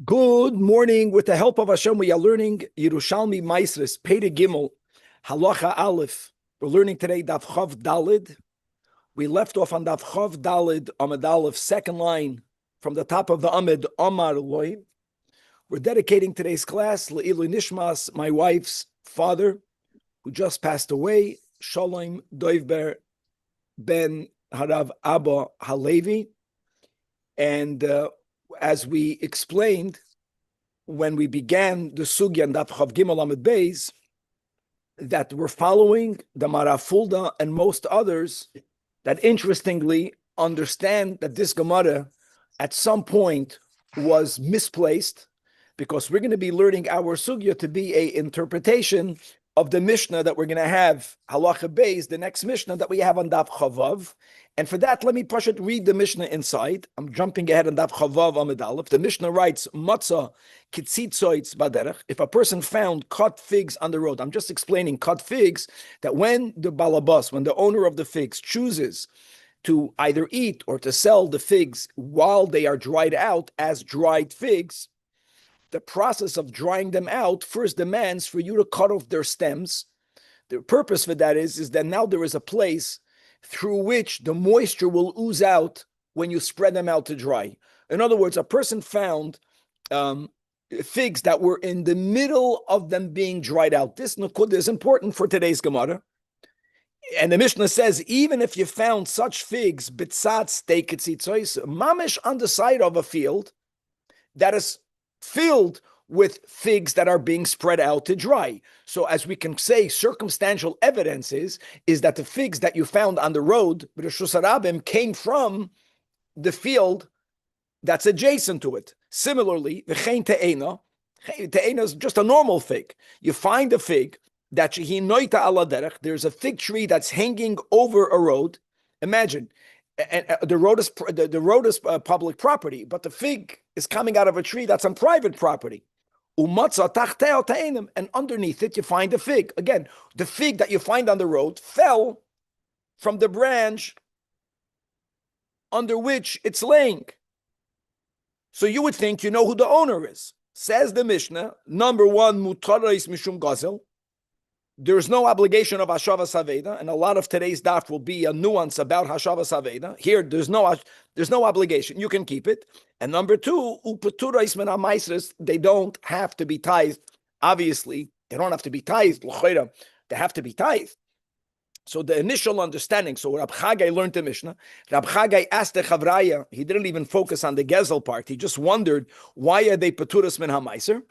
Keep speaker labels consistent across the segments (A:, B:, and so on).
A: Good morning. With the help of Hashem, we are learning Yerushalmi Maisris, Pei Gimel, Halacha Aleph. We're learning today Daf Chav Dalid. We left off on Daf Chav Dalid, Amud Aleph, second line from the top of the Amud, Amar Loi. We're dedicating today's class, Le'ilu Nishmas, my wife's father, who just passed away, Shalom Doivber ben Harav Abba Halevi. And as we explained when we began the sugya and Daf Chav Gimel Amud Beis, that we're following the Marafulda and most others that interestingly understand that this Gemara at some point was misplaced, because we're going to be learning our sugya to be a interpretation of the Mishnah that we're going to have, Halacha Beis, the next Mishnah that we have on Daf Chavav. And for that, let me read the Mishnah inside. I'm jumping ahead on Daf Chavav Amud Aleph. The Mishnah writes, Matzah kitzitzoitz baderech. If a person found cut figs on the road, I'm just explaining cut figs, that when the balabas, when the owner of the figs chooses to either eat or to sell the figs while they are dried out as dried figs, the process of drying them out first demands for you to cut off their stems. The purpose for that is that now there is a place through which the moisture will ooze out when you spread them out to dry. In other words, a person found figs that were in the middle of them being dried out. This nukud is important for today's Gemara. And the Mishnah says, even if you found such figs, bitzatz teiketzitzos, mamish on the side of a field that is filled with figs that are being spread out to dry. So as we can say, circumstantial evidence is that the figs that you found on the road, Reshus Harabim, came from the field that's adjacent to it. Similarly, v'chein te'ena is just a normal fig. You find a fig that noita ala derech, there's a fig tree that's hanging over a road. Imagine, and the road is public property, but the fig is coming out of a tree that's on private property. And underneath it, you find a fig. Again, the fig that you find on the road fell from the branch under which it's laying. So you would think you know who the owner is. Says the Mishnah, number one, mutarais mishum gazel. There's no obligation of Hashavas Haveda, and a lot of today's daf will be a nuance about Hashavas Haveda. Here, there's no obligation. You can keep it. And number two, upeturais min hamaisres, they don't have to be tithed. Obviously, they don't have to be tithed. They have to be tithed. So the initial understanding, so Rab Chagai learned the Mishnah. Rab Chagai asked the Chavraya, he didn't even focus on the Gezel part. He just wondered, why are they peturas min hamaiser?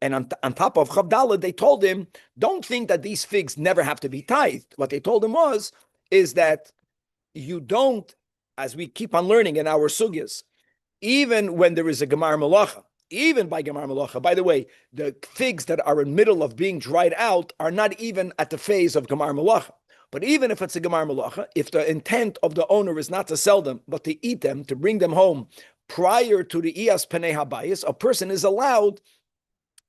A: And on top of Chavdala, they told him, don't think that these figs never have to be tithed. What they told him is that you don't, as we keep on learning in our sugyas, even when there is a Gemar Malacha, even by Gemar Malacha, by the way, the figs that are in the middle of being dried out are not even at the phase of Gemar Malacha. But even if it's a Gemar Malacha, if the intent of the owner is not to sell them, but to eat them, to bring them home prior to the Iyas Penei Habayis, a person is allowed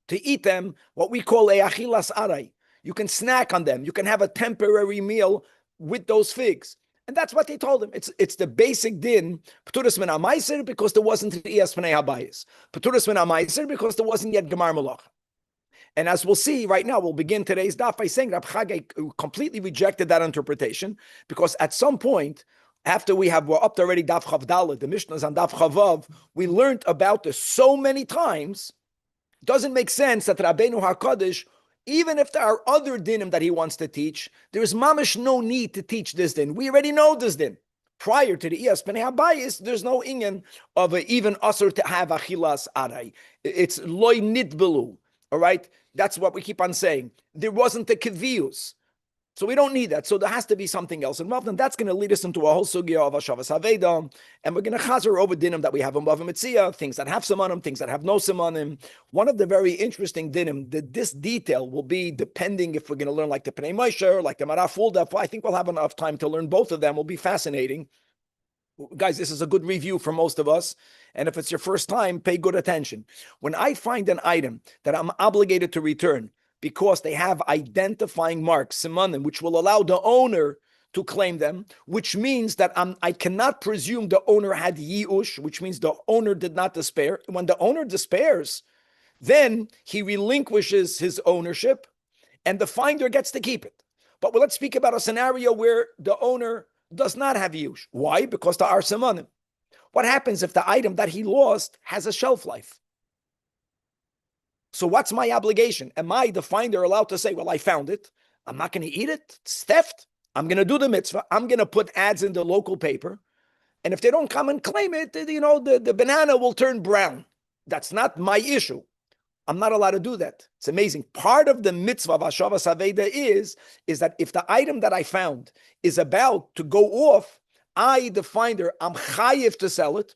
A: to eat them, what we call a achilas aray. You can snack on them. You can have a temporary meal with those figs. And that's what they told him. It's the basic din, Peturas min hamaiser, because there wasn't iyas pnei habayis. Peturas min hamaiser, because there wasn't yet gemar malacha. And as we'll see right now, we'll begin today's daf by saying Rab Chagai completely rejected that interpretation, because at some point, after we're up to already daf chav daled, the Mishnah is on daf chavav, we learned about this so many times. Doesn't make sense that Rabbeinu HaKadosh, even if there are other dinim that he wants to teach, there is mamish no need to teach this din. We already know this din. Prior to the Iyas Penei Habayis, there's no inyan of even asur to have achilas aray. It's loy nitbelu. All right? That's what we keep on saying. There wasn't a kevius. So we don't need that. So there has to be something else involved, and that's going to lead us into a whole sugya of Hashavas Haveda, and we're going to chazer over dinim that we have in Bava Metzia, things that have simanim, things that have no simanim. One of the very interesting dinim, this detail will be depending if we're going to learn like the Pnei Moshe, like the Marafulda. I think we'll have enough time to learn both of them. Will be fascinating. Guys, this is a good review for most of us. And if it's your first time, pay good attention. When I find an item that I'm obligated to return, because they have identifying marks, simanim, which will allow the owner to claim them, which means that I cannot presume the owner had yi'ush, which means the owner did not despair. When the owner despairs, then he relinquishes his ownership and the finder gets to keep it. But let's speak about a scenario where the owner does not have yi'ush. Why? Because the arsamanim. What happens if the item that he lost has a shelf life? So what's my obligation? Am I, the finder, allowed to say, well, I found it. I'm not going to eat it. It's theft. I'm going to do the mitzvah. I'm going to put ads in the local paper. And if they don't come and claim it, the banana will turn brown. That's not my issue. I'm not allowed to do that. It's amazing. Part of the mitzvah of Hashavas Aveda is that if the item that I found is about to go off, I, the finder, I'm chayiv to sell it.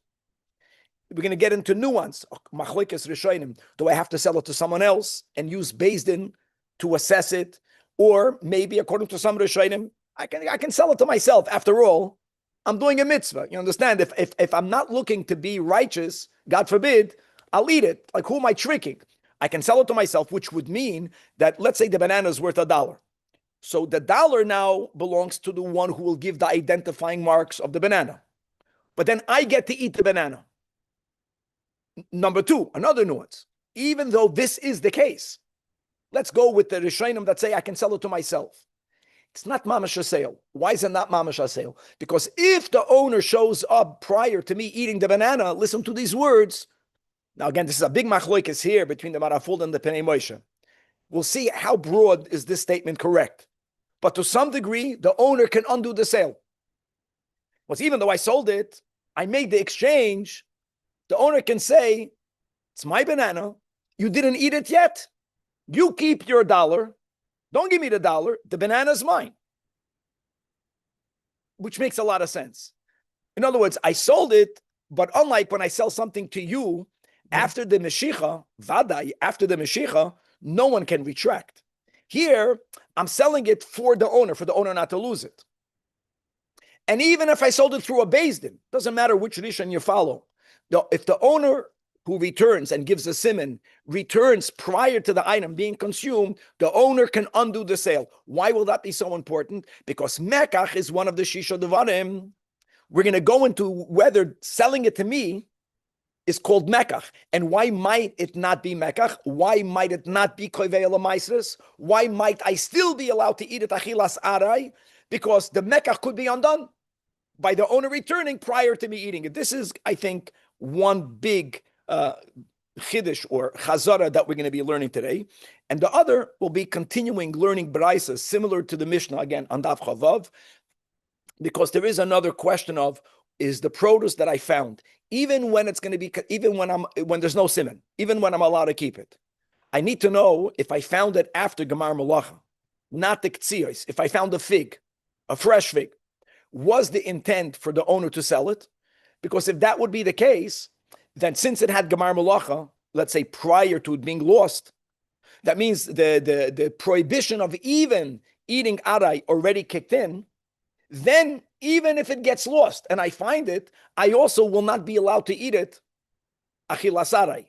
A: We're going to get into nuance. Machlokes Rishonim. Do I have to sell it to someone else and use Beis Din to assess it? Or maybe, according to some Rishonim, I can sell it to myself. After all, I'm doing a mitzvah. You understand? If I'm not looking to be righteous, God forbid, I'll eat it. Like, who am I tricking? I can sell it to myself, which would mean that, let's say the banana is worth $1. So the dollar now belongs to the one who will give the identifying marks of the banana. But then I get to eat the banana. Number two, another nuance. Even though this is the case, let's go with the Rishonim that say I can sell it to myself. It's not mamash sale. Why is it not mamash sale? Because if the owner shows up prior to me eating the banana, listen to these words. Now again, this is a big machlokes here between the Maraful and the Penei Moshe. We'll see how broad is this statement correct. But to some degree, the owner can undo the sale. Because even though I sold it, I made the exchange, the owner can say, it's my banana, you didn't eat it yet, you keep your $1, don't give me the $1, the banana's mine. Which makes a lot of sense. In other words, I sold it, but unlike when I sell something to you, after the Meshicha, Vadai, after the Meshicha, no one can retract. Here, I'm selling it for the owner not to lose it. And even if I sold it through a Beis Din, doesn't matter which rishon you follow. If the owner who returns and gives a siman returns prior to the item being consumed, the owner can undo the sale. Why will that be so important? Because mekach is one of the shisha devarim. We're going to go into whether selling it to me is called mekach. And why might it not be mekach? Why might it not be koivei lamaisres? Why might I still be allowed to eat it achilas arai? Because the mekach could be undone by the owner returning prior to me eating it. This is, I think, one big chiddush or chazara that we're going to be learning today. And the other will be continuing learning braisas similar to the Mishnah, again, on Daf Chavav, because there is another question of, is the produce that I found, even when it's going to be, even when there's no siman, even when I'm allowed to keep it, I need to know if I found it after Gemar Malacha, not the ktsiyos. If I found a fig, a fresh fig, was the intent for the owner to sell it? Because if that would be the case, then since it had Gemar Malacha, let's say prior to it being lost, that means the prohibition of even eating arai already kicked in. Then even if it gets lost and I find it, I also will not be allowed to eat it achilas arai.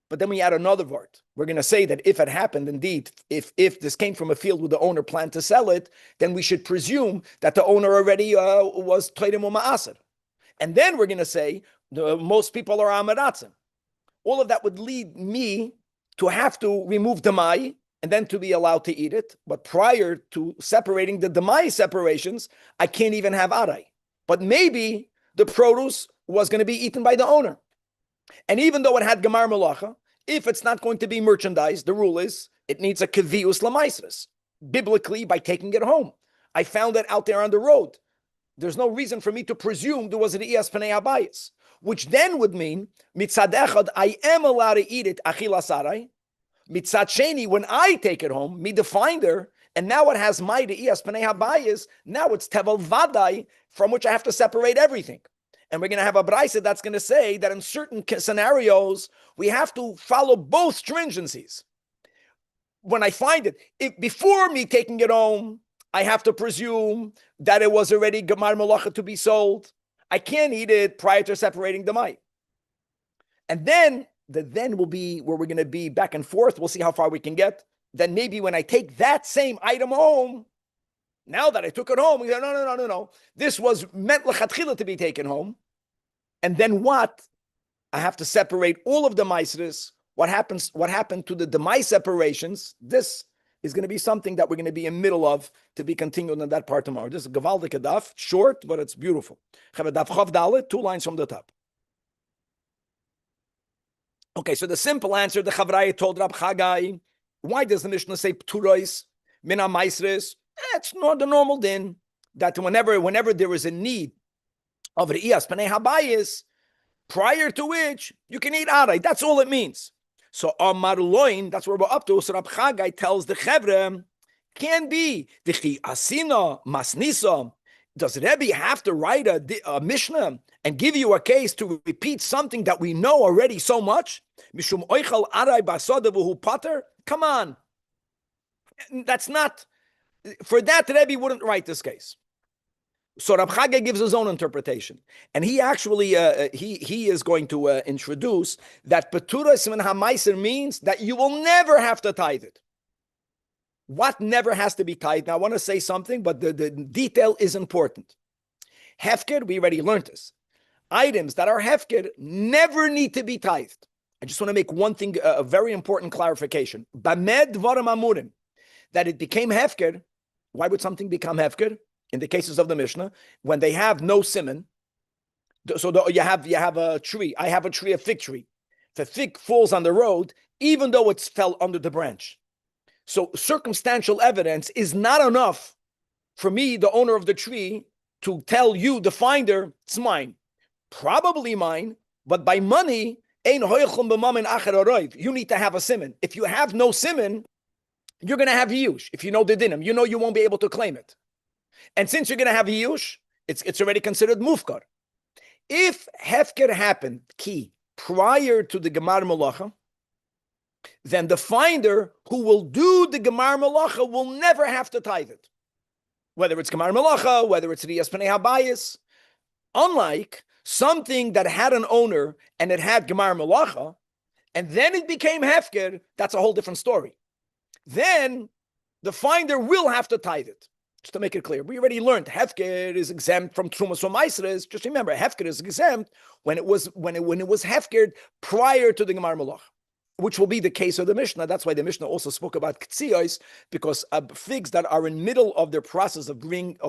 A: But then we add another word. We're going to say that if it happened, indeed, if this came from a field where the owner planned to sell it, then we should presume that the owner already was toidim u'ma'aser. And then we're going to say most people are amaratzim. All of that would lead me to have to remove damai and then to be allowed to eat it. But prior to separating the damai separations, I can't even have arai. But maybe the produce was going to be eaten by the owner. And even though it had Gemar Malacha, if it's not going to be merchandised, the rule is it needs a kevius lamaisres, biblically by taking it home. I found it out there on the road. There's no reason for me to presume there was an iyas pnei habayis, which then would mean, mitzad echad, I am allowed to eat it achilas arai. Mitzad sheni, when I take it home, me the finder, and now it has my iyas pnei habayis, now it's tevel vadai, from which I have to separate everything. And we're going to have a braisa that's going to say that in certain scenarios, we have to follow both stringencies. When I find it, if before me taking it home, I have to presume that it was already Gemar Malacha to be sold. I can't eat it prior to separating the might. And then, the then will be where we're going to be back and forth. We'll see how far we can get. Then maybe when I take that same item home, Now that I took it home, we go, no. This was meant lechatchila to be taken home. And then what? I have to separate all of the maisres. What happened to the demai separations? This is going to be something that we're going to be in the middle of to be continued on that part tomorrow. This is Gavaldik Daf, short, but it's beautiful. Daf Chav Dalet, 2 lines from the top. Okay, so the simple answer, the Chavraya told Rab Chagai, why does the Mishnah say Pturois, Mina Maisres? It's not the normal din, that whenever there is a need of Re'iyas Panei Habayis, prior to which you can eat Arai. That's all it means. So Amar Loin, that's where we're up to. So Rab Chagai tells the Chevre, can be V'chi Asina Masnisa. Does Rebbe have to write a Mishnah and give you a case to repeat something that we know already so much? Mishum Oichal Arai Basada V'hu Pater? Come on. That's not, for that Rebbe wouldn't write this case. So Rab Chagai gives his own interpretation, and he actually he is going to introduce that Peturas Min HaMaiser means that you will never have to tithe it. What never has to be tithed? Now I want to say something, but the detail is important. Hefker, we already learned this. Items that are hefker never need to be tithed. I just want to make one thing, a very important clarification. Bamed dvarim amurim, that it became hefker. Why would something become hefker? In the cases of the Mishnah, when they have no siman, so you have a tree. I have a tree, a fig tree. If a fig falls on the road, even though it's fell under the branch. So circumstantial evidence is not enough for me, the owner of the tree, to tell you, the finder, it's mine. Probably mine, but by money, you need to have a siman. If you have no siman, you're going to have yush. If you know the dinim, you know you won't be able to claim it. And since you're going to have yush, it's already considered mufkar. If hefker happened, prior to the gemar malacha, then the finder who will do the gemar malacha will never have to tithe it. Whether it's gemar malacha, whether it's riyas panei habayis. Unlike something that had an owner and it had gemar malacha, and then it became hefker, that's a whole different story. Then the finder will have to tithe it. Just to make it clear, we already learned hefker is exempt from trumas or maisres. Just remember, hefker is exempt when it was hefkered prior to the gemar malacha, which will be the case of the Mishnah. That's why the Mishnah also spoke about ktsiyos, because figs that are in middle of their process of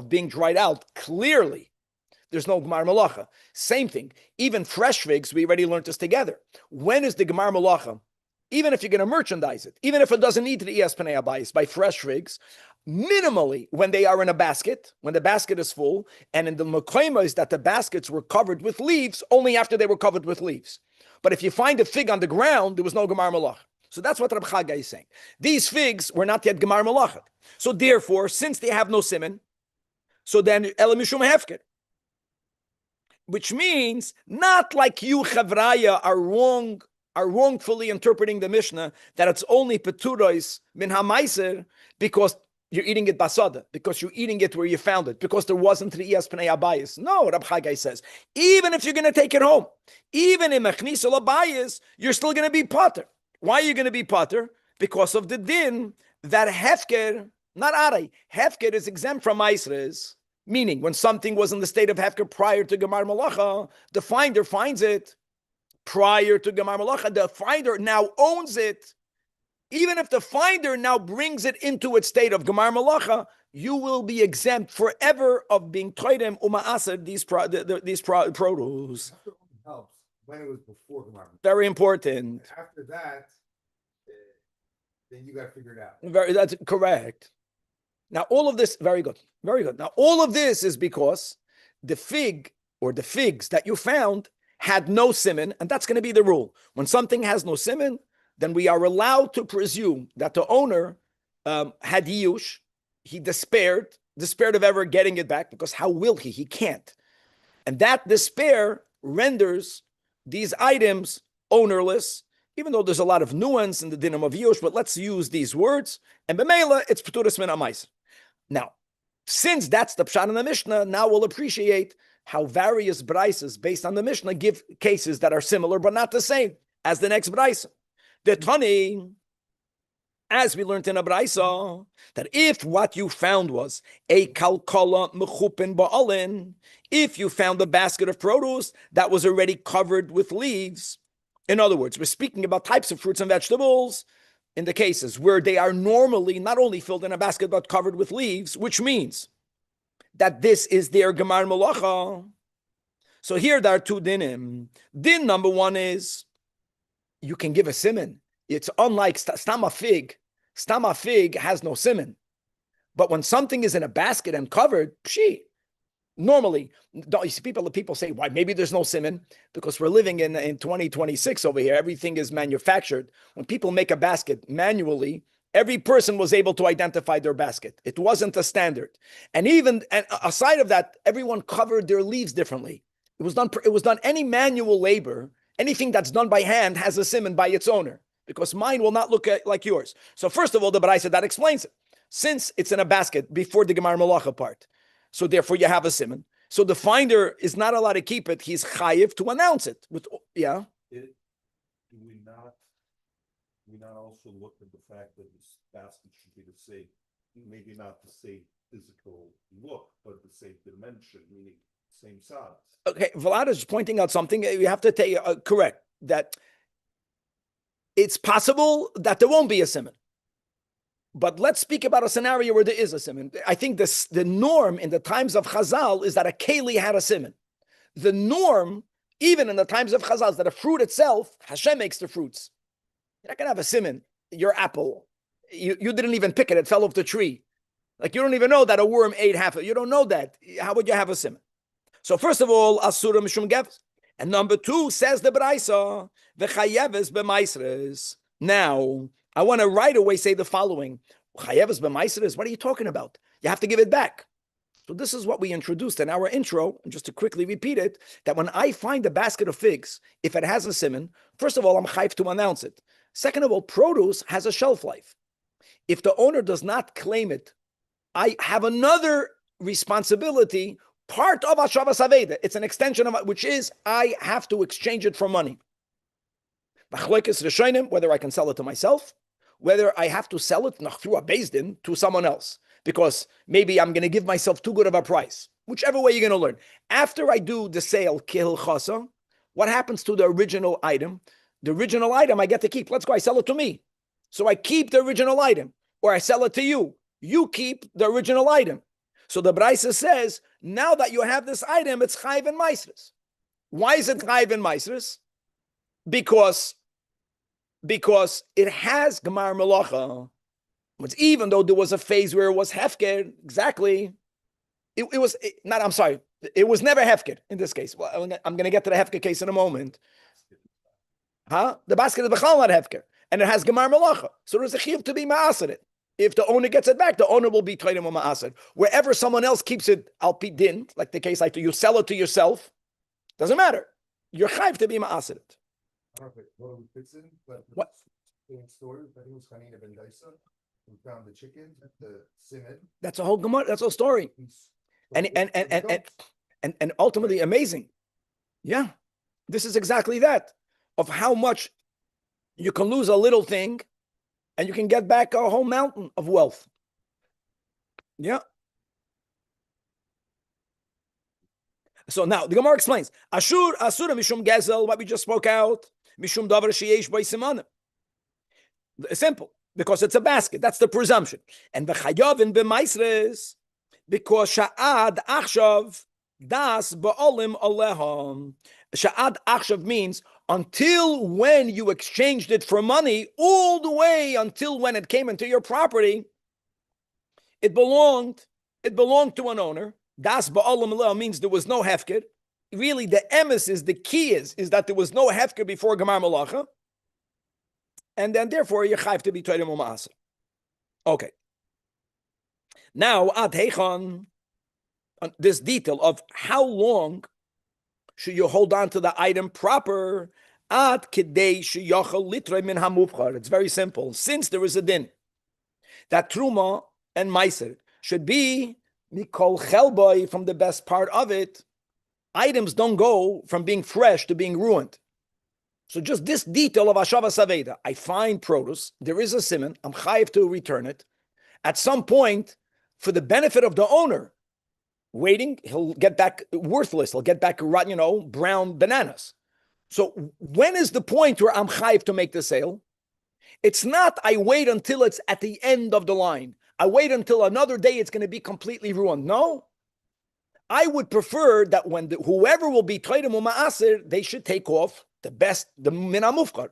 A: being dried out, clearly there's no gemar malacha. Same thing, even fresh figs, we already learned this together. When is the gemar malacha? Even if you're going to merchandise it, even if it doesn't need to the iyas panei habayis, by fresh figs, minimally when they are in a basket, when the basket is full, and in the mekoima is that the baskets were covered with leaves, only after they were covered with leaves. But if you find a fig on the ground, there was no gemar malach. So that's what Rab Chagai is saying. These figs were not yet gemar malachat. So therefore, since they have no siman, so then ela mishum hefker. Which means, not like you, Chavraya, are wrongfully interpreting the Mishnah that it's only peturos min hamaiser because you're eating it basada, because you're eating it where you found it, because there wasn't re'iyas pnei habayis. No, Rab Chagai says, even if you're going to take it home, even in mechnisa labayis, you're still going to be potter. Why are you going to be potter? Because of the din that hefker, not aray, hefker is exempt from maisres, meaning when something was in the state of hefker prior to gemar malacha, the finder finds it prior to gemar malacha, the finder now owns it. Even if the finder now brings it into its state of gemar malacha, you will be exempt forever of being toidem uma'aser these produce.
B: Helps when it was before gemar malacha.
A: Very important.
B: After that, then you got to figure it out.
A: That's correct. Now all of this, very good, very good. Now all of this is because the fig or the figs that you found had no siman, and that's going to be the rule. When something has no siman, then we are allowed to presume that the owner had yush, he despaired of ever getting it back, because how will he? He can't. And that despair renders these items ownerless, even though there's a lot of nuance in the dinim of yush, but let's use these words. And b'meila, it's peturas min hamais. Now, since that's the pshat in the Mishnah, now we'll appreciate how various braises based on the Mishnah give cases that are similar but not the same as the next braisa. The Tani, As we learned in a Braisa, that if what you found was a kalkala mechupin ba'alin, if you found a basket of produce that was already covered with leaves, in other words, we're speaking about types of fruits and vegetables in the cases where they are normally not only filled in a basket but covered with leaves, which means that this is their gemar malacha. So here there are two dinim. Din number one is you can give a siman. It's unlike stama fig. Stama fig has no siman. But when something is in a basket and covered, normally, you see people say, why? Maybe there's no siman, because we're living in 2026 over here. Everything is manufactured. When people make a basket manually, every person was able to identify their basket. It wasn't a standard. And aside of that, everyone covered their leaves differently. It was done any manual labor. Anything that's done by hand has a siman by its owner, because mine will not look like yours. So first of all, the Baraisa, that explains it. Since it's in a basket before the Gemar Malacha part, so therefore you have a siman. So the finder is not allowed to keep it. He's chayiv to announce it. Do
C: we not also look at the fact that this basket should be the same, maybe not the same physical look, but the same dimension, meaning same size?
A: Okay, Vlad is pointing out something. You have to take correct that it's possible that there won't be a siman. But let's speak about a scenario where there is a siman. I think the norm in the times of Chazal is that a keli had a siman. The norm, even in the times of Chazal, is that a fruit itself, Hashem makes the fruits. You're not going to have a siman. Your apple, you didn't even pick it. It fell off the tree. Like you don't even know that a worm ate half of it. You don't know that. How would you have a siman? So first of all, asura mishum gevs. And number two, says the Braisa, v'chayeves b'maisres. Now, I want to right away say the following. Chayeves b'maisres, what are you talking about? You have to give it back. So this is what we introduced in our intro, and just to quickly repeat it, that when I find a basket of figs, if it has a siman, first of all, I'm chayiv to announce it. Second of all, produce has a shelf life. If the owner does not claim it, I have another responsibility, part of Hashavas Aveda. It's an extension of it, which is I have to exchange it for money. Whether I can sell it to myself, whether I have to sell it through a beis din to someone else, because maybe I'm going to give myself too good of a price. Whichever way you're going to learn. After I do the sale, kihil chasa, what happens to the original item? The original item I get to keep. Let's go, I sell it to me. So I keep the original item, or I sell it to you. You keep the original item. So the Braisa says, now that you have this item, it's chayiv and maisres. Why is it chayiv and maisres? Because it has gemar melacha. Even though there was a phase where it was hefker, exactly, it was never hefker in this case. Well, I'm going to get to the hefker case in a moment. The basket is b'chal not hefker, and it has gemar melacha. So there's a chiyuv to be ma'aser it. If the owner gets it back, the owner will be toidim or ma'aser. Wherever someone else keeps it al pi din, like the case like you sell it to yourself, doesn't matter. You're chayiv to be ma'aser it.
B: I don't know if it totally fits in, but
A: What?
B: in story, I think it was Hanina ben Daisa, who found the chicken at the simid.
A: That's a whole gemara. That's a whole story. And ultimately amazing. Yeah, this is exactly that of how much you can lose a little thing and you can get back a whole mountain of wealth. Yeah. So now the Gemara explains, Asura mishum gezel, what we just spoke out, mishum davar sheyesh by simanim. Simple, because it's a basket. That's the presumption. And the chayavin b'maisres, because sha'ad achshav das ba'olim aleham. Sha'ad achshav means until when you exchanged it for money, all the way until when it came into your property, it belonged to an owner. Das ba'olim aleham means there was no hefker. Really, the emes is, the key is that there was no hefker before Gemar Malacha. And then therefore you're chayiv to be toidim u'ma'aser. Okay. Now, ad heichan, this detail of how long should you hold on to the item proper? Ad kidei sheyachal litrei min hamufchar. It's very simple. Since there is a din that truma and meiser should be mikol chelboi, from the best part of it, items don't go from being fresh to being ruined. So just this detail of Hashava Saveda, I find produce, there is a siman, I'm chayiv to return it. At some point, for the benefit of the owner, waiting, he'll get back worthless. He'll get back, brown bananas. So when is the point where I'm chayiv to make the sale? It's not I wait until it's at the end of the line. I wait until another day it's going to be completely ruined. No. I would prefer that when whoever will be Toidem Ma'asir, they should take off the best, the Mina Mufkar.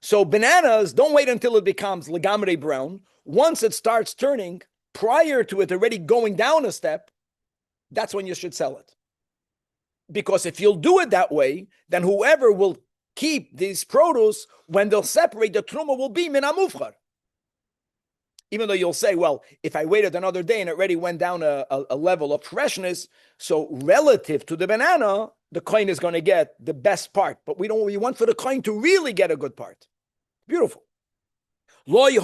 A: So bananas, don't wait until it becomes legamre brown. Once it starts turning, prior to it already going down a step, that's when you should sell it. Because if you'll do it that way, then whoever will keep these produce, when they'll separate, the truma will be Mina Mufkar. Even though you'll say, well, if I waited another day and it already went down a level of freshness, so relative to the banana, the coin is going to get the best part. But we want for the coin to really get a good part. Beautiful. You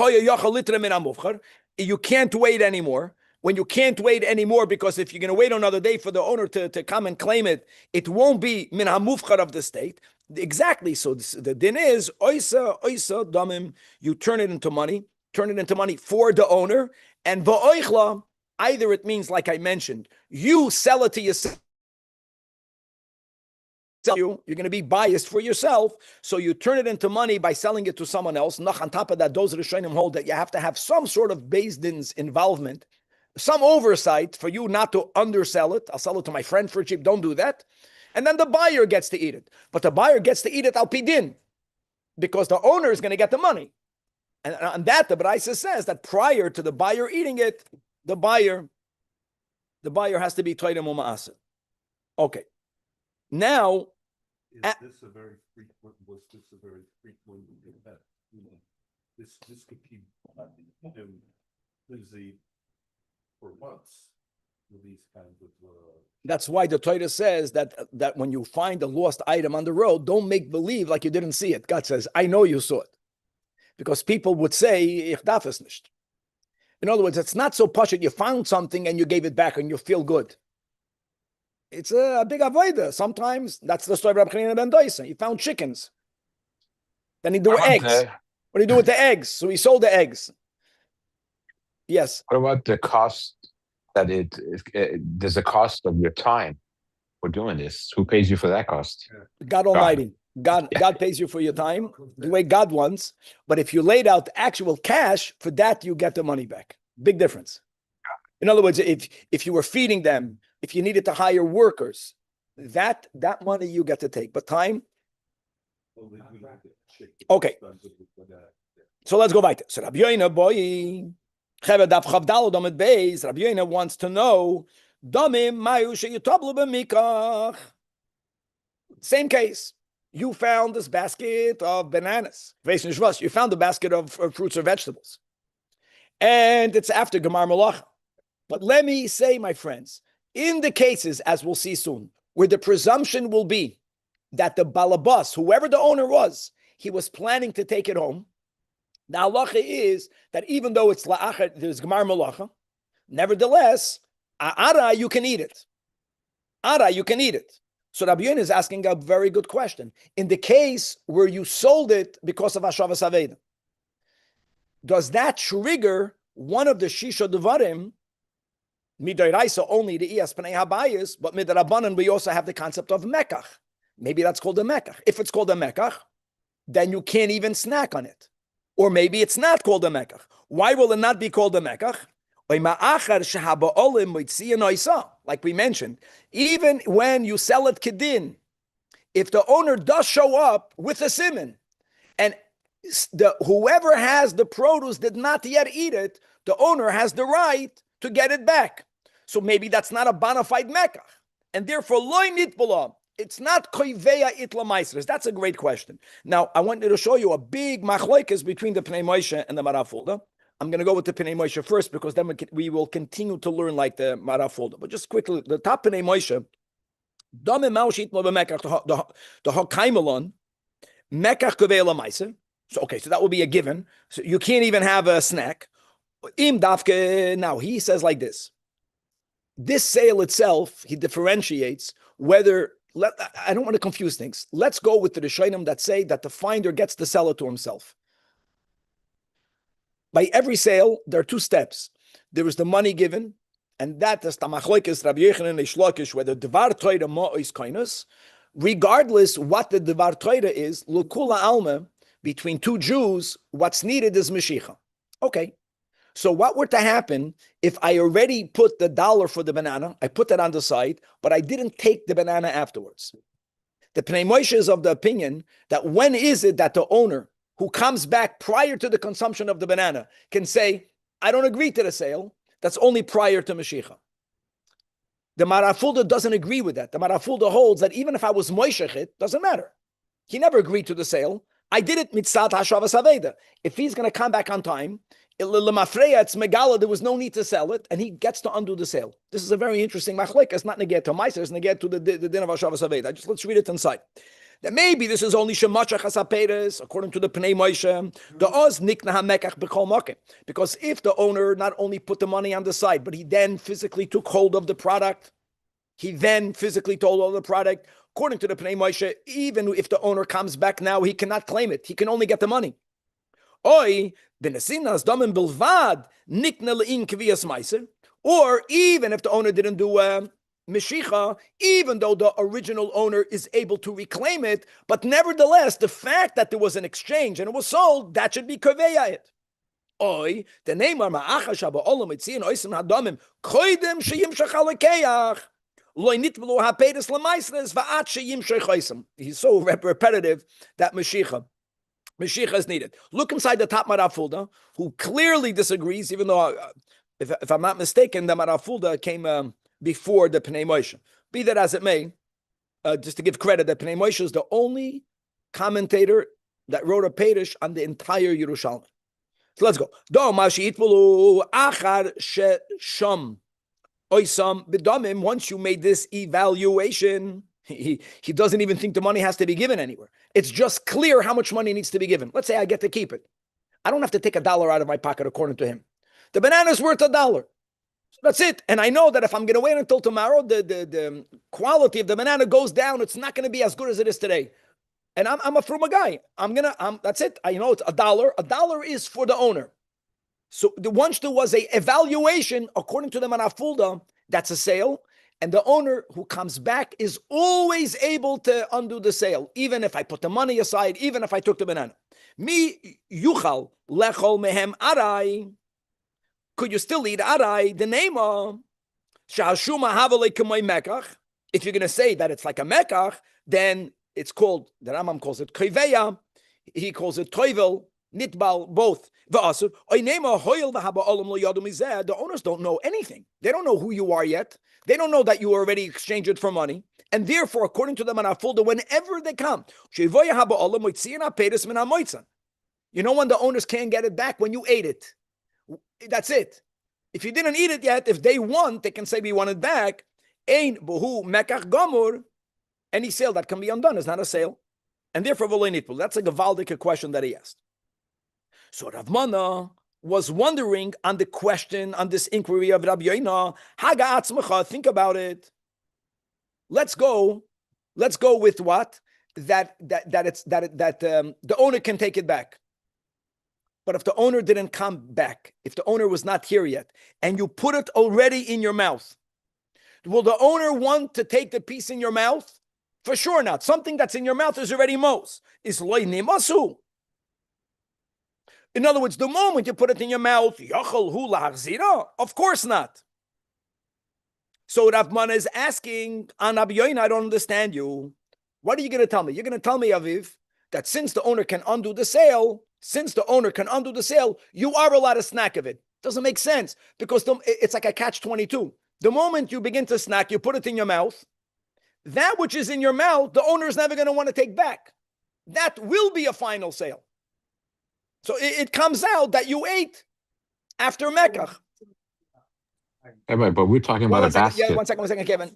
A: can't wait anymore. When you can't wait anymore, because if you're going to wait another day for the owner to come and claim it, it won't be min hamufchar of the state. Exactly. So the din is, oisa damim, you turn it into money for the owner, and va'oichla, either it means, like I mentioned, you sell it to yourself, you're going to be biased for yourself, so you turn it into money by selling it to someone else. Noch on top of that, those Rishonim hold that you have to have some sort of Beis Din's involvement, some oversight for you not to undersell it. I'll sell it to my friend for cheap, don't do that. And then the buyer gets to eat it. But the buyer gets to eat it al pidin, because the owner is going to get the money. And on that, the Braisa says that prior to the buyer eating it, the buyer has to be Toidem Ma'aseh. Okay. Now,
C: was this a very frequent event? This could keep him busy for months with these kinds of.
A: That's why the Torah says that when you find a lost item on the road, don't make believe like you didn't see it. God says, I know you saw it. Because people would say, ich darf es nicht. In other words, it's not so pashut. You found something and you gave it back and you feel good. It's a big avoider. Sometimes that's the story of Rabbi Chanina ben Doisa. He found chickens. Then he do eggs. What do you do with the eggs? So he sold the eggs. Yes.
D: What about the cost that there's a cost of your time for doing this? Who pays you for that cost?
A: God Almighty. God pays you for your time the way God wants. But if you laid out actual cash, for that you get the money back. Big difference. In other words, if you were feeding them, if you needed to hire workers, that money you get to take. But time? Okay. So let's go back. So Rabbi Yoina, boy, Rabbi Yoina wants to know, same case. You found this basket of bananas. You found the basket of fruits or vegetables. And it's after Gemar Malacha. But let me say, my friends, in the cases, as we'll see soon, where the presumption will be that the balabas, whoever the owner was, he was planning to take it home. The halacha is that even though it's la'achar, there's Gemar Malacha, nevertheless, ara, you can eat it. Ara, you can eat it. So Rabbi Yoina is asking a very good question. In the case where you sold it because of Hashava Saveda, does that trigger one of the Shisha Devarim, Midoraisa only the Iyas Pnei Habayis, but Midrabanan we also have the concept of Mekach. Maybe that's called a Mekach. If it's called a Mekach, then you can't even snack on it. Or maybe it's not called a Mekach. Why will it not be called a Mekach? Like we mentioned, even when you sell it kedin, if the owner does show up with a siman, and whoever has the produce did not yet eat it, the owner has the right to get it back. So maybe that's not a bona fide mekach, and therefore loy nitbala. It's not koiveya itla meisers. That's a great question. Now I wanted to show you a big machlokes between the Pnei Moshe and the Marafulda. I'm going to go with the Pnei Moshe first because then we will continue to learn like the Marafulda. But just quickly, the top Pnei Moshe, the Hakaimelon, Mekach Kavela Meiser. So, okay, so that will be a given. So you can't even have a snack. Im Dafke, now he says like this. This sale itself, he differentiates whether I don't want to confuse things. Let's go with the Rishonim that say that the finder gets to sell it to himself. By every sale, there are two steps. There is the money given, and that is the machlokes Rabbi Yochanan and Shlokish, whether Devar Torah mo is koinus, regardless what the Devar Torah is, Lukula Alma, between two Jews, what's needed is Mashiach. Okay. So what were to happen if I already put the dollar for the banana, I put that on the side, but I didn't take the banana afterwards? The Pnei Moshe is of the opinion that when is it that the owner who comes back prior to the consumption of the banana can say, I don't agree to the sale, that's only prior to Mashiach. The Marafulda doesn't agree with that. The Marafulda holds that even if I was Moishech, it doesn't matter. He never agreed to the sale. I did it mitzat hashavas aveda. If he's going to come back on time, it's megala, there was no need to sell it, and he gets to undo the sale. This is a very interesting machlek. It's not negate to meiser, it's negate to the din of hashavas aveda. Let's read it inside. That maybe this is only shemachach hasaperes, according to the Pnei Moshe, the oz nikna hamekach b'chol makim. Because if the owner not only put the money on the side, but he then physically took hold of the product, according to the Pnei Moshe, even if the owner comes back now, he cannot claim it. He can only get the money. Oy, benesinas damen bilvad nikna le'in kvias meiser. Or even if the owner didn't do Meshicha, even though the original owner is able to reclaim it, but nevertheless, the fact that there was an exchange and it was sold, that should be kaveya it. Oy, the name are ma'acha shaba olam etzion oisim hadamim koidem sheyim shachalekeach loy nitbelu hapedes lemaisres va'at sheyim shechaisim. He's so repetitive that Meshicha is needed. Look inside the top Marafulda, who clearly disagrees, even though, if I'm not mistaken, the Marafulda came before the Pnei Moshe. Be that as it may, just to give credit, that Pnei Moshe is the only commentator that wrote a Pedish on the entire Yerushalmi. So let's go. Once you made this evaluation, he doesn't even think the money has to be given anywhere. It's just clear how much money needs to be given. Let's say I get to keep it. I don't have to take $1 out of my pocket according to him. The banana is worth $1. That's it. And I know that if I'm going to wait until tomorrow, the quality of the banana goes down. It's not going to be as good as it is today. And I'm a fruma guy. That's it. I know it's $1. $1 is for the owner. So once there was a evaluation, according to the Manafulda, that's a sale. And the owner who comes back is always able to undo the sale, even if I put the money aside, even if I took the banana. Mi yuchal lechol mehem arai. Could you still eat arai? The name of shashuma havale k'may mekach. If you're going to say that it's like a mekach, then it's called, the Rambam calls it koiveya. He calls it toivel, nitbal, both. The owners don't know anything. They don't know who you are yet. They don't know that you already exchanged it for money. And therefore, according to the Manafulda, whenever they come, you know when the owners can't get it back? When you ate it. That's it. If you didn't eat it yet, if they want, they can say we want it back. Ein buhu mekach gomur. Any sale that can be undone is not a sale. And therefore, that's a gavaldik question that he asked. So Rav Mana was wondering on the question, on this inquiry of Rabbi Yoina, Haga atzmacha, think about it. Let's go with what? That the owner can take it back. But if the owner didn't come back, if the owner was not here yet, and you put it already in your mouth, will the owner want to take the piece in your mouth? For sure not. Something that's in your mouth is already mos. Is loy nemasu. In other words, the moment you put it in your mouth, yachol hu lahachzira? Of course not. So Rav Mana is asking, on Rabbi Yoina, I don't understand you. What are you going to tell me? You're going to tell me, Aviv, that since the owner can undo the sale, you are allowed to snack of it. Doesn't make sense, because it's like a catch-22. The moment you begin to snack, you put it in your mouth, that which is in your mouth, the owner is never going to want to take back. That will be a final sale. So it comes out that you ate after Mekach.
D: Hey, but we're talking about a basket.
A: Yeah, one second, Kevin.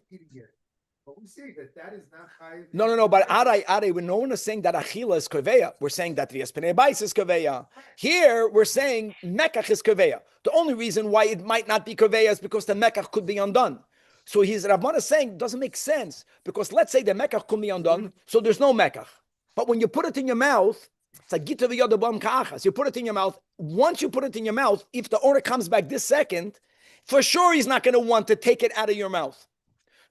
B: But we say that is not high.
A: No. But Arai, when no one is saying that Achila is Koveya, we're saying that Rias Penei Bais is Koveya. Here, we're saying Mekach is Koveya. The only reason why it might not be Koveya is because the Mekach could be undone. So Rabban is saying, doesn't make sense, because let's say the mekach could be undone, so there's no mekach. But when you put it in your mouth, it's like gita v'yodabam ka'achas. You put it in your mouth. Once you put it in your mouth, if the owner comes back this second, for sure he's not going to want to take it out of your mouth.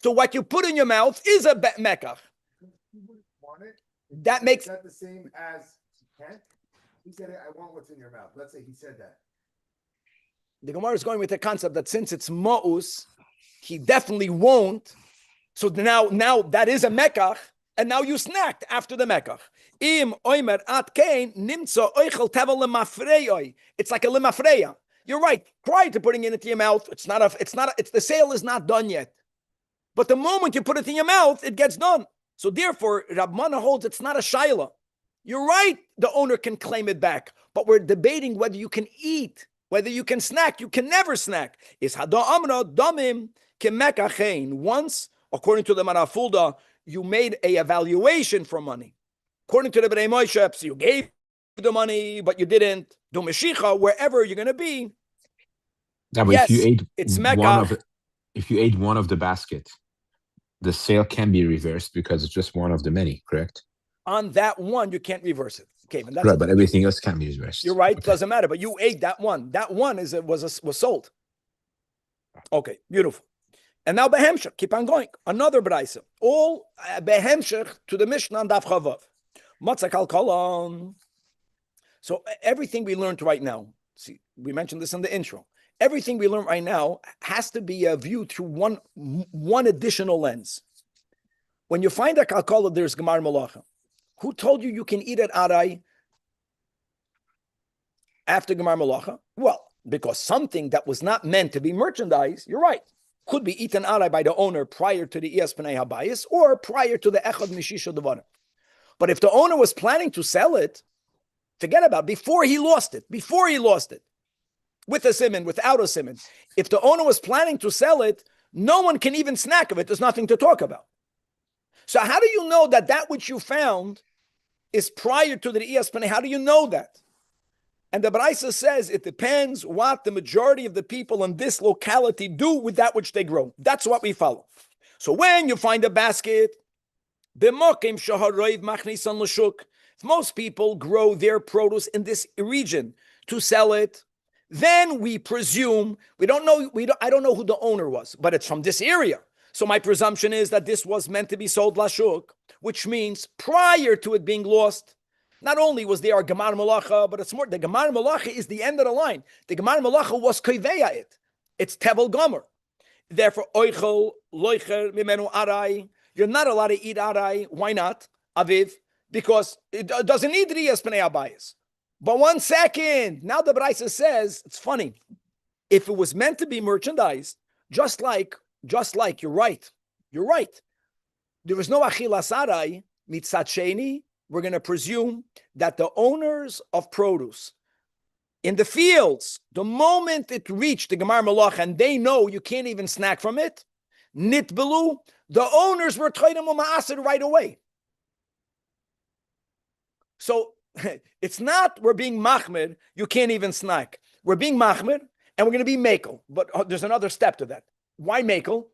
A: So what you put in your mouth is a mekach.
B: Want it?
A: That makes
B: Is that the same as he can't? He said, I want what's in your mouth. Let's say he said that.
A: the Gemara is going with the concept that since it's ma'us, he definitely won't. So now that is a mekach, and now you snacked after the mekach. Im oimer at kain nimtzo oichel tevel lemafreyoi. It's like a lemafreya. You're right. Prior to putting it into your mouth, the sale is not done yet. But the moment you put it in your mouth, it gets done. So therefore, Rab Mana holds it's not a shaila. You're right. The owner can claim it back, but we're debating whether you can eat, whether you can snack. You can never snack. Is hada amra damim kemekachein. Once, according to the Marafulda, you made a evaluation for money. According to the Bnei Moshe, you gave the money, but you didn't do meshicha wherever you're going to be.
D: Now, but
A: Yes,
D: if you ate
A: it's
D: if you ate one of the basket, the sale can be reversed because it's just one of the many, correct?
A: On that one, you can't reverse it. Okay, but that's
D: Right, but everything else can be reversed.
A: You're right.
D: Okay.
A: Doesn't matter. But you ate that one. That one was sold. Okay, beautiful. And now behemshech. Keep on going. Another brayso. All behemshech to the Mishnah and Daf Chavav. Matzak al kolon. So everything we learned right now. See, we mentioned this in the intro. Everything we learn right now has to be viewed through one additional lens. When you find a kalkala, there's gemar malacha. Who told you can eat it arai after gemar malacha? Well, because something that was not meant to be merchandise, you're right, could be eaten arai by the owner prior to the iyas pnei habayis or prior to the echad mishisha devarim. But if the owner was planning to sell it, forget about it. Before he lost it, with a simon, without a simon. If the owner was planning to sell it, no one can even snack of it. There's nothing to talk about. So how do you know that which you found is prior to the iyas pnei? How do you know that? And the Braisa says it depends what the majority of the people in this locality do with that which they grow. That's what we follow. So when you find a basket, if most people grow their produce in this region to sell it, then we presume, I don't know who the owner was, but it's from this area. So my presumption is that this was meant to be sold lashuk, which means prior to it being lost, not only was there a gemar malacha, but it's more, the gemar malacha is the end of the line. The gemar malacha was koiveya it. It's tevel gomer. Therefore, oichel, loicher, mimenu arai, you're not allowed to eat arai. Why not? Aviv, because it doesn't need riyas pnei abayis. But 1 second, now the Braisa says, it's funny, if it was meant to be merchandised, just like, you're right. There was no achilas arai, mitzat sheni, we're going to presume that the owners of produce in the fields, the moment it reached the gemar malach and they know you can't even snack from it, nitbelu, the owners were toidim u'ma'aser right away. So it's not we're being machmir, you can't even snack. We're being machmir and we're going to be mekel. But there's another step to that. Why mekel?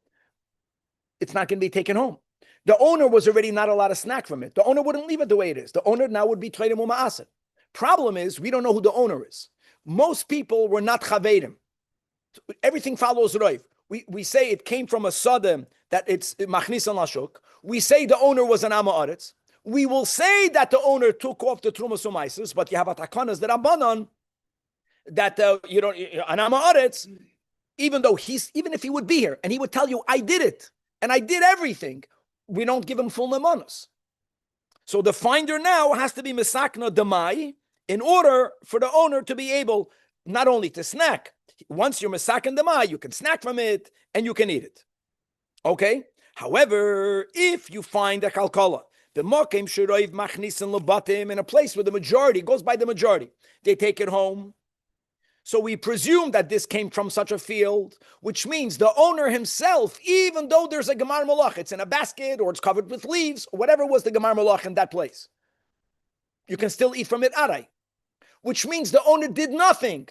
A: It's not going to be taken home. The owner was already not allowed to snack from it. The owner wouldn't leave it the way it is. The owner now would be toidim u'ma'aser. Problem is, we don't know who the owner is. Most people were not chavedim. Everything follows roiv. We say it came from a sadem that it's machnisan lashuk. We say the owner was an amma aretz. We will say that the owner took off the trumas umaisis, but you have atakanas that abanon that you don't an amma aretz. Even if he would be here and he would tell you I did it and I did everything, we don't give him full nemanos. So the finder now has to be misakna demai in order for the owner to be able not only to snack. Once you're misakan demai, you can snack from it and you can eat it. Okay. However, if you find a kalkala, the mokim shurayv machnisin lebatim in a place where the majority goes by the majority, they take it home. So we presume that this came from such a field, which means the owner himself, even though there's a gemar malach, it's in a basket or it's covered with leaves, or whatever was the gemar malach in that place, you can still eat from it arai, which means the owner did nothing.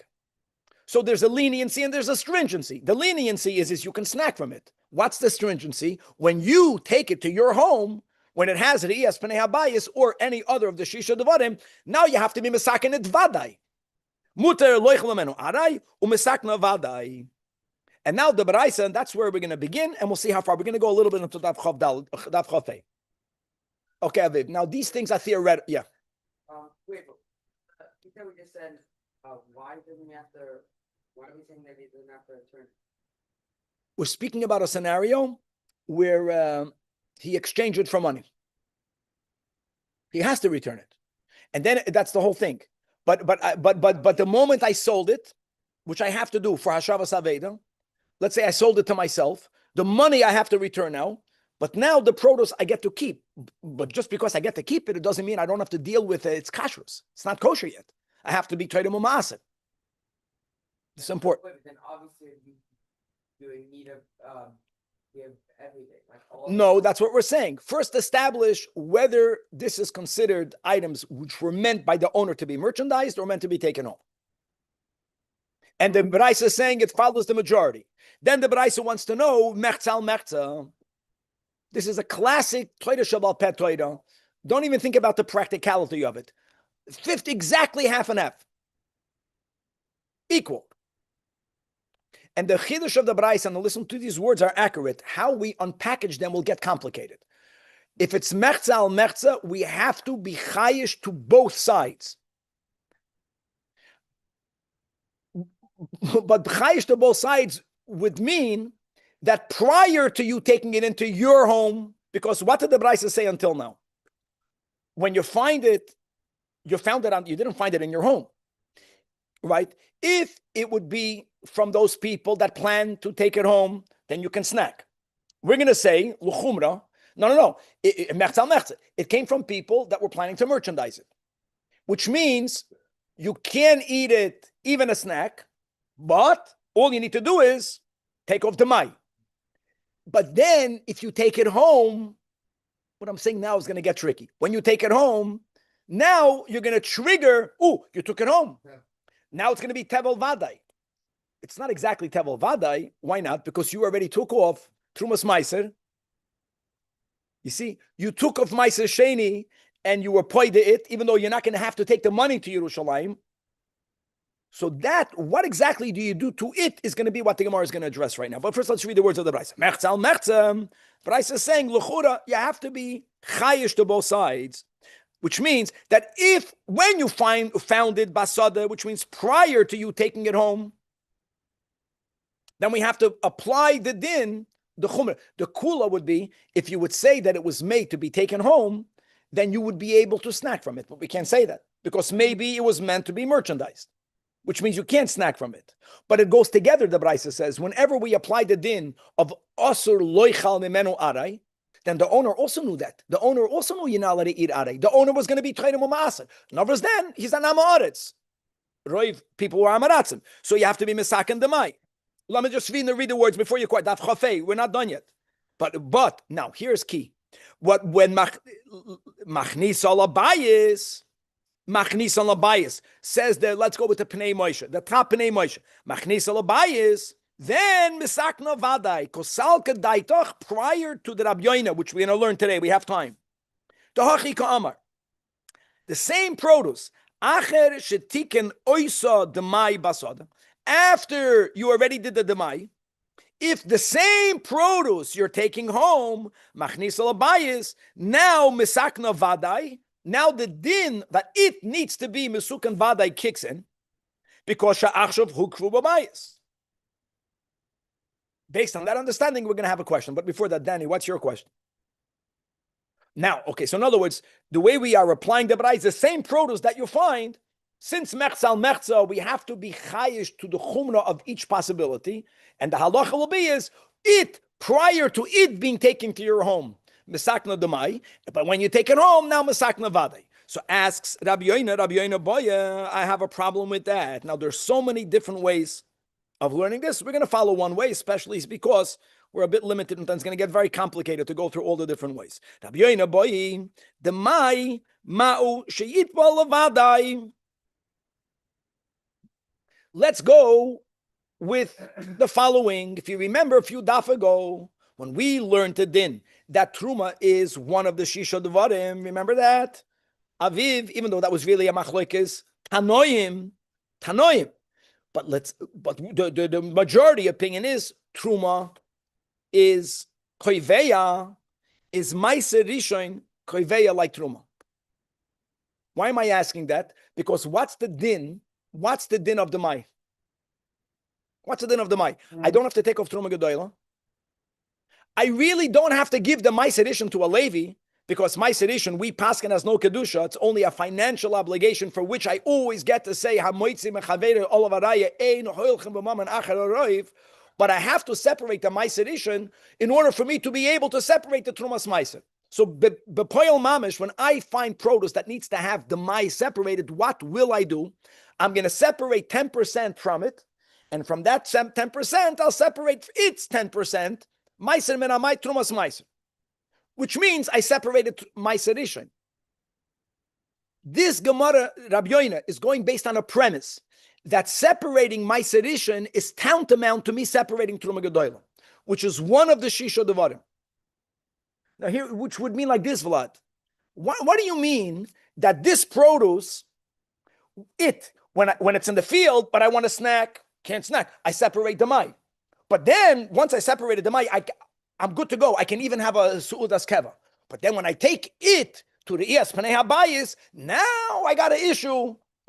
A: So there's a leniency and there's a stringency. The leniency is you can snack from it. What's the stringency? When you take it to your home, when it has Riyas Pnei Habayis or any other of the Shisha Devarim, now you have to be Mesaken it Vadai. Muter Loichel Menu Arai, Umesakna Vadai. And now the Baraisa, and that's where we're going to begin, and we'll see how far. We're going to go a little bit into Daf Chav Hey. Okay, Aviv. Now these things are theoretical. Yeah.
E: Wait, you said we just said, why doesn't he have to? Why are we saying that he doesn't have to return?
A: We're speaking about a scenario where he exchanged it for money. He has to return it, and then that's the whole thing. But the moment I sold it, which I have to do for Hashavas Aveda, let's say I sold it to myself, the money I have to return now. But now the produce I get to keep. But just because I get to keep it, it doesn't mean I don't have to deal with its kashrus. It's not kosher yet. I have to be Torah Muma'aseh. It's important.
E: But then obviously you need to give everything. Like all
A: No, that's what we're saying. First, establish whether this is considered items which were meant by the owner to be merchandised or meant to be taken home. And the Baraisa is saying it follows the majority. Then the Baraisa wants to know, Mechzal Mechza. This is a classic Torah Shabbat Pet Torah. Don't even think about the practicality of it. Fifth, exactly half and half. Equal. And the Chiddush of the Baraisa, and listen to these words, are accurate. How we unpackage them will get complicated. If it's Mechza al Mechza, we have to be chayish to both sides. But chayish to both sides would mean that prior to you taking it into your home, because what did the Baraisa say until now? When you find it, you didn't find it in your home, right? If it would be from those people that plan to take it home, then you can snack. We're going to say, l'chumra, no. It came from people that were planning to merchandise it, which means you can eat it, even a snack, but all you need to do is take off the mai. But then, if you take it home, what I'm saying now is going to get tricky. When you take it home, now you're going to trigger, you took it home. Yeah. Now it's going to be Tevel Vadai. It's not exactly Tevel Vadai. Why not? Because you already took off Trumas Meiser. You see, you took off Meiser Sheni and you were poide it, even though you're not going to have to take the money to Yerushalmi. So what exactly do you do to it is going to be what the Gemara is going to address right now. But first, let's read the words of the Baraisa. Mechzal Mechzam. Baraisa is saying, L'chura, you have to be chayish to both sides, which means that when you found it basada, which means prior to you taking it home, then we have to apply the din, the chumrah. The kula would be, if you would say that it was made to be taken home, then you would be able to snack from it. But we can't say that, because maybe it was meant to be merchandised, which means you can't snack from it. But it goes together, the Baraisa says, whenever we apply the din of asur loichal mimenu aray, then the owner also knew that. The owner also knew you're not allowed to eat aray. The owner was going to be Torah Muma'aseh. In other words, then, he's an Amaretz. Roiv, people were Amaratzim. So you have to be Mesaken Demai. Let me just read the words before you quit. Daf Chafei, we're not done yet. But, now, here's key. When Machnis Alabayis says that, let's go with the Pnei Moshe, the top Pnei Moshe. Machnis Alabayis, then Misakna Vadai, Kosalka Daitoch, prior to the Rabbi Yoina, which we're going to learn today, we have time. The same produce, Acher Shetiken Oisa Demai Basada, after you already did the Demai, if the same produce you're taking home, Machnis Alabayis, now Misakna Vadai, now the din that it needs to be Misukan Vadai kicks in, because Sha'achshav Hukru Babayis. Based on that understanding, we're going to have a question. But before that, Danny, what's your question? Now, okay, so in other words, the way we are applying the Baraisa is the same produce that you find. Since Mechzal Mechza, we have to be chayish to the chumrah of each possibility. And the halacha will be is it, prior to it being taken to your home, Mesakna Demai, but when you take it home, now Mesakna Vadai. So asks Rabbi Yoina Boya, I have a problem with that. Now, there's so many different ways of learning this. We're going to follow one way, especially because we're a bit limited and it's going to get very complicated to go through all the different ways. Rabbi Yoina Boy, the mai ma'u sheyitbal levadai. Let's go with the following. If you remember a few daf ago, when we learned the din that truma is one of the shisha devarim, remember that? Aviv, even though that was really a machlokes, tanoim. But the majority opinion is truma is koiveya, is meiser rishon koiveya like truma. Why am I asking that? Because what's the din? What's the din of the mai? What's the din of the mai? I don't have to take off truma gedola. I really don't have to give the meiser rishon to a Levi, because meiser rishon, we paskin has no kedusha. It's only a financial obligation for which I always get to say hamoitzi mechaveru olav araya ein hoilchem b'mammon achar haroiv. But I have to separate the meiser rishon in order for me to be able to separate the trumas meiser. So bepoil mamish, when I find produce that needs to have the mai separated, what will I do? I'm going to separate 10% from it, and from that 10%, I'll separate its 10%. Meiser menamai trumas meiser. Which means I separated meiser rishon. This Gemara Rabbi Yoina is going based on a premise that separating meiser rishon is tantamount to me separating truma gedola, which is one of the shisha devarim. Now here, which would mean like this, Vlad. What do you mean that this produce, when it's in the field, but I want to snack, can't snack, I separate the mai. But then, once I separated the mai, I'm good to go. I can even have a su'udas keva. But then when I take it to the Iyas Pnei HaBayis, now I got an issue.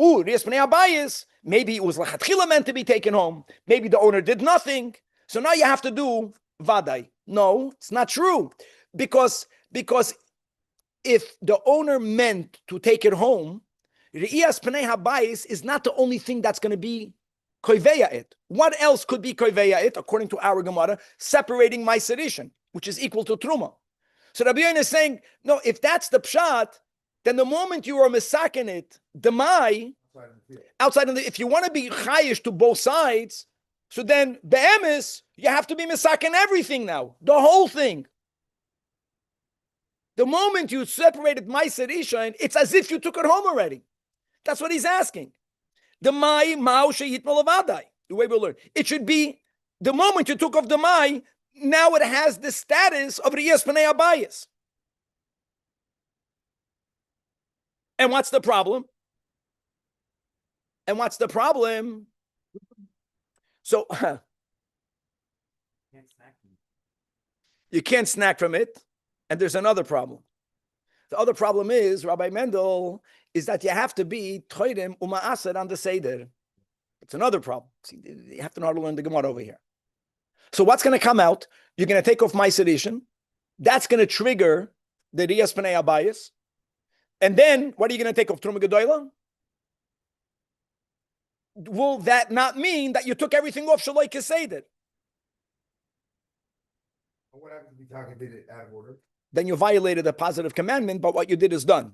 A: Ooh, the Iyas Pnei HaBayis, maybe it was lechatchila meant to be taken home. Maybe the owner did nothing. So now you have to do vadai. No, it's not true. Because if the owner meant to take it home, the Iyas Pnei HaBayis is not the only thing that's going to be koiveya it. What else could be koiveya it, according to our Gemara? Separating meiser rishon, which is equal to truma. So Rabbi Yoina is saying, no, if that's the pshat, then the moment you are misaken it, the mai, outside of the, if you want to be chayish to both sides, so then be'emes, you have to be misaken everything now, the whole thing. The moment you separated meiser rishon, it's as if you took it home already. That's what he's asking. The mai ma'u sheyitmal avadai. The way we learn, it should be the moment you took off the mai. Now it has the status of Iyas Pnei HaBayis. And what's the problem? So you can't snack from it. And there's another problem. The other problem is, Rabbi Mendel, is that you have to be toirim uma'asad on the seder. It's another problem. See, you have to know how to learn the Gemara over here. So what's going to come out? You're going to take off meiser rishon. That's going to trigger the Iyas Pnei HaBayis. And then, what are you going to take off? Truma gedola? Will that not mean that you took everything off Shaloi Keseder?
B: What happens if you did it out of order?
A: Then you violated a positive commandment, but what you did is done.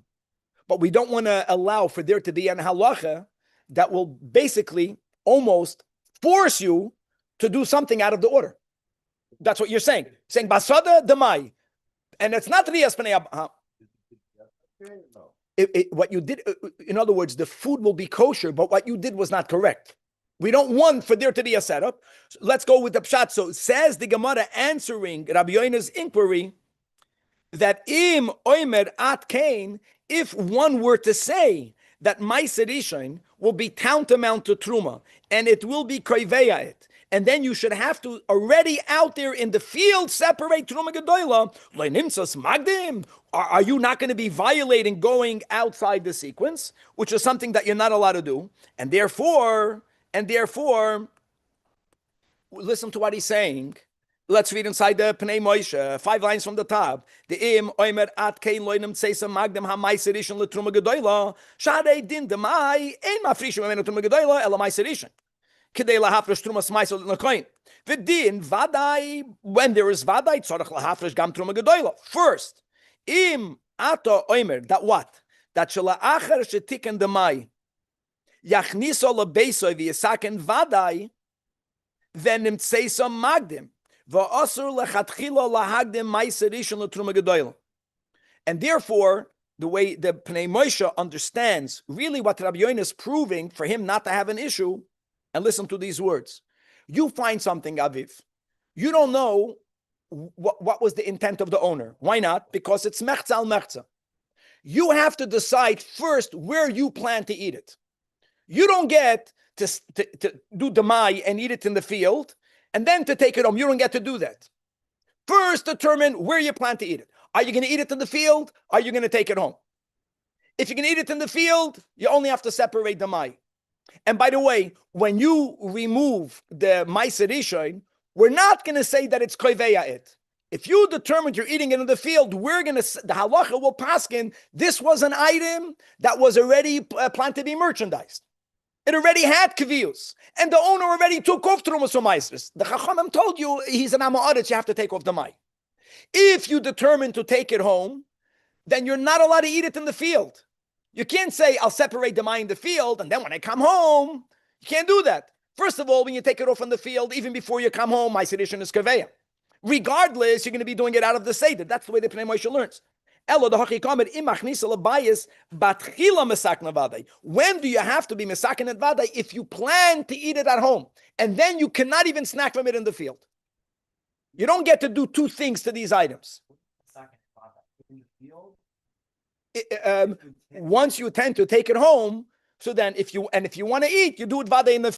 A: But we don't want to allow for there to be an halacha that will basically almost force you to do something out of the order. That's what you're saying. Saying basada demai, and it's not Iyas Pnei HaBayis. What you did, in other words, the food will be kosher, but what you did was not correct. We don't want for there to be a setup. So let's go with the pshat. So says the Gemara answering Rabbi Yoina's inquiry that im oimer at kain, if one were to say that meiser rishon will be tantamount to truma and it will be koiveya it, and then you should have to already out there in the field separate truma gedola le'nimtzas magdim. Are you not going to be violating going outside the sequence, which is something that you're not allowed to do, and therefore, listen to what he's saying. Let's read inside the Pnei Moshe, 5 lines from the top. The im oimer at kein loinem tseisa magdem ha meiser rishon le truma gedola shadei din de mai ein mafrishim amenu truma gedola ela meiser rishon kedei lahafresh trumas meiser lekoin v'din vadai, when there is vadai tzorach lahafresh gam truma gedola. First, im ato oimer, that what? That shela acher shetiken de mai yachniso lebeisoi v'yisaken vadai then nimtseisa magdim. And therefore, the way the Pnei Moshe understands really what Rabbi Yoina is proving for him not to have an issue, and listen to these words. You find something, Aviv. You don't know what was the intent of the owner? Why not? Because it's mechza al mechza. You have to decide first where you plan to eat it. You don't get to do demai and eat it in the field and then to take it home. You don't get to do that. First, determine where you plan to eat it. Are you going to eat it in the field? Are you going to take it home? If you can eat it in the field, you only have to separate the mai. And by the way, when you remove the ma'aser rishon, we're not going to say that it's koiveya it. If you determined you're eating it in the field, the halacha will paskin, this was an item that was already planned to be merchandised. It already had kaviyus, and the owner already took off trumas u'maisers. The chachamim told you he's an ama'aretz, you have to take off the mai. If you determine to take it home, then you're not allowed to eat it in the field. You can't say, I'll separate the mai in the field, and then when I come home, you can't do that. First of all, when you take it off in the field, even before you come home, ma'aser rishon is kaveya. Regardless, you're going to be doing it out of the Seder. That's the way the Pnei Moshe learns. When do you have to be mesaken at vaday? If you plan to eat it at home, and then you cannot even snack from it in the field. You don't get to do two things to these items. Once you tend to take it home, so then if you want to eat, you do it vaday in the